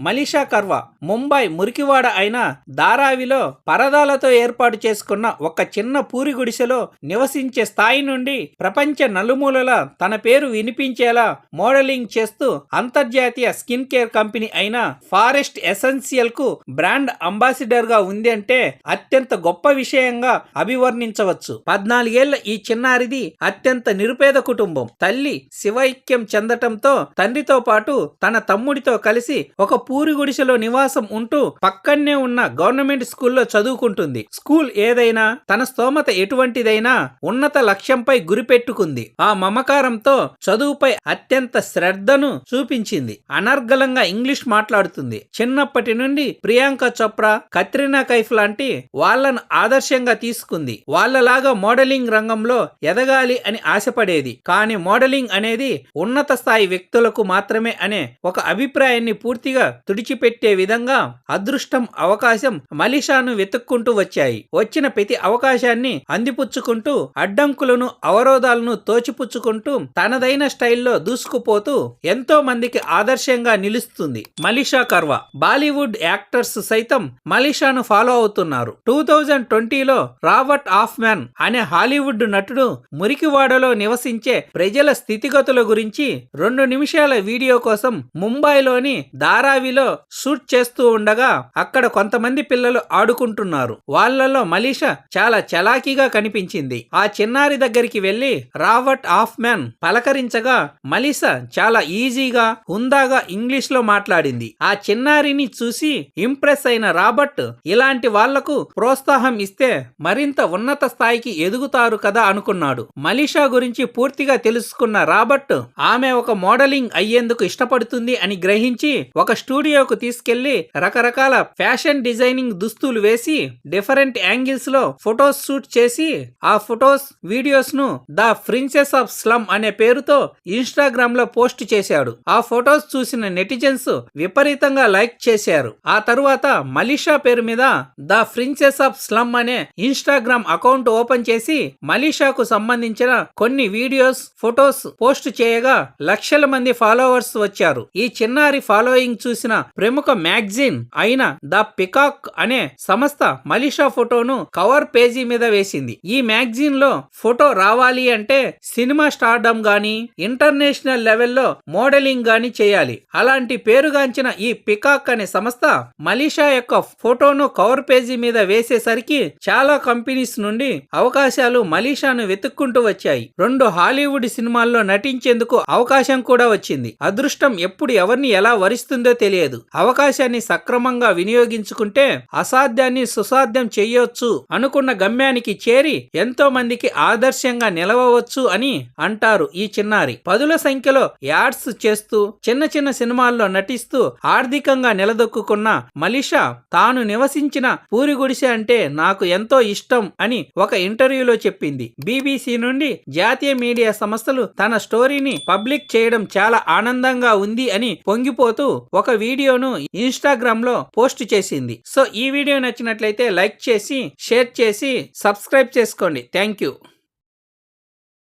మలీషా కర్వా ముంబై మురికివాడ అయిన ధారావిలో పరదాలతో ఏర్పాటు చేసుకున్న ఒక చిన్న పూరి గుడిసెలో నివసించే స్థాయి నుండి ప్రపంచ నలుమూలల తన పేరు వినిపించేలా మోడలింగ్ చేస్తూ అంతర్జాతీయ స్కిన్ కేర్ కంపెనీ అయిన ఫారెస్ట్ ఎసెన్షియల్ కు బ్రాండ్ అంబాసిడర్ గా ఉంది అంటే అత్యంత గొప్ప విషయంగా అభివర్ణించవచ్చు. 14 ఏళ్ల ఈ చిన్నారిది అత్యంత నిరుపేద కుటుంబం. తల్లి శివైక్యం చెందటంతో తండ్రితో పాటు తన తమ్ముడితో కలిసి ఒక పూరి గుడిసెలో నివాసం ఉంటూ పక్కనే ఉన్న గవర్నమెంట్ స్కూల్లో చదువుకుంటుంది. స్కూల్ ఏదైనా తన స్తోమత ఎటువంటిదైనా ఉన్నత లక్ష్యంపై గురిపెట్టుకుంది. ఆ మమకారంతో చదువుపై అత్యంత శ్రద్ధను చూపించింది. అనర్గళంగా ఇంగ్లీష్ మాట్లాడుతుంది. చిన్నప్పటి నుండి ప్రియాంక చోప్రా, కత్రినా కైఫ్ లాంటి వాళ్లను ఆదర్శంగా తీసుకుంది. వాళ్లలాగా మోడలింగ్ రంగంలో ఎదగాలి అని ఆశపడేది. కానీ మోడలింగ్ అనేది ఉన్నత స్థాయి వ్యక్తులకు మాత్రమే అనే ఒక అభిప్రాయాన్ని పూర్తిగా తుడిచిపెట్టే విధంగా అదృష్టం, అవకాశం మలీషాను వెతుక్కుంటూ వచ్చాయి. వచ్చిన ప్రతి అవకాశాన్ని అందిపుచ్చుకుంటూ అడ్డంకులను, అవరోధాలను తోచిపుచ్చుకుంటూ తనదైన స్టైల్లో దూసుకుపోతూ ఎంతో మందికి ఆదర్శంగా నిలుస్తుంది మలీషా కర్వా. బాలీవుడ్ యాక్టర్స్ సైతం మలీషాను ఫాలో అవుతున్నారు. 2020లో రాబర్ట్ ఆఫ్మ్యాన్ అనే హాలీవుడ్ నటుడు మురికివాడలో నివసించే ప్రజల స్థితిగతుల గురించి 2 నిమిషాల వీడియో కోసం ముంబైలోని ధారావిలో షూట్ చేస్తూ ఉండగా అక్కడ కొంతమంది పిల్లలు ఆడుకుంటున్నారు. వాళ్లలో మలీషా చాలా చలాకీగా కనిపించింది. ఆ చిన్నారి దగ్గరికి వెళ్లి రాబర్ట్ ఆఫ్మ్యాన్ పలకరించగా మలీషా చాలా ఈజీగా, హుందాగా ఇంగ్లీష్ లో మాట్లాడింది. ఆ చిన్నారిని చూసి ఇంప్రెస్ అయిన రాబర్ట్ ఇలాంటి వాళ్లకు ప్రోత్సాహం ఇస్తే మరింత ఉన్నత స్థాయికి ఎదుగుతారు కదా అనుకున్నాడు. మలీషా గురించి పూర్తిగా తెలుసుకున్న రాబర్ట్ ఆమె ఒక మోడలింగ్ అయ్యేందుకు ఇష్టపడుతుంది అని గ్రహించి ఒక స్టూడియోకు తీసుకెళ్లి రకరకాల ఫ్యాషన్ డిజైనింగ్ దుస్తులు వేసి డిఫరెంట్ యాంగిల్స్ లో ఫొటోస్ షూట్ చేసి ఆ ఫొటోస్, వీడియోస్ ను ద ప్రిన్సెస్ ఆఫ్ స్లమ్ అనే పేరుతో ఇన్స్టాగ్రామ్ లో పోస్ట్ చేశాడు. ఆ ఫొటోస్ చూసిన నెటిజన్స్ విపరీతంగా లైక్ చేశారు. ఆ తరువాత మలీషా పేరు మీద ద ప్రిన్సెస్ ఆఫ్ స్లమ్ అనే ఇన్స్టాగ్రామ్ అకౌంట్ ఓపెన్ చేసి మలీషాకు సంబంధించిన కొన్ని వీడియోస్, ఫొటోస్ పోస్ట్ చేయగా లక్షల మంది ఫాలోవర్స్ వచ్చారు. ఈ చిన్నారి ఫాలోయింగ్ చూసిన ప్రముఖ మ్యాగజైన్ అయిన ద పికాక్ అనే సంస్థ మలీషా ఫోటోను కవర్ పేజీ మీద వేసింది. ఈ మ్యాగజైన్ లో ఫోటో రావాలి అంటే సినిమా స్టార్డమ్ గానీ, ఇంటర్నేషనల్ లెవెల్లో మోడలింగ్ గానీ చేయాలి. అలాంటి పేరుగాంచిన ఈ పికాక్ అనే సంస్థ మలీషా యొక్క ఫోటోను కవర్ పేజీ మీద వేసేసరికి చాలా కంపెనీస్ నుండి అవకాశాలు మలీషాను వెతుక్కుంటూ వచ్చాయి. 2 హాలీవుడ్ సినిమాల్లో నటించేందుకు అవకాశం కూడా వచ్చింది. అదృష్టం ఎప్పుడు ఎవరిని ఎలా వరిస్తుందో తెలియదు. అవకాశాన్ని సక్రమంగా వినియోగించుకుంటే అసాధ్యాన్ని సుసాధ్యం చేయొచ్చు. అనుకున్న గమ్యానికి చేరి ఎంతో మందికి ఆదర్శంగా నిలవవచ్చు అని అంటారు ఈ చిన్నారి. పదుల సంఖ్యలో యాడ్స్ చేస్తూ చిన్న చిన్న సినిమాల్లో నటిస్తూ ఆర్థికంగా నిలదొక్కున్న మలీషా తాను నివసించిన పూరి గుడిసె అంటే నాకు ఎంతో ఇష్టం అని ఒక ఇంటర్వ్యూలో చెప్పింది. BBC నుండి జాతీయ మీడియా సంస్థలు తన స్టోరీని పబ్లిక్ చేయడం చాలా ఆనందంగా ఉంది అని పొంగిపోతూ ఒక వీడియోను ఇన్స్టాగ్రామ్ లో పోస్ట్ చేసింది. సో ఈ వీడియో నచ్చినట్లయితే లైక్ చేసి, షేర్ చేసి, సబ్స్క్రైబ్ చేసుకోండి. Thank you.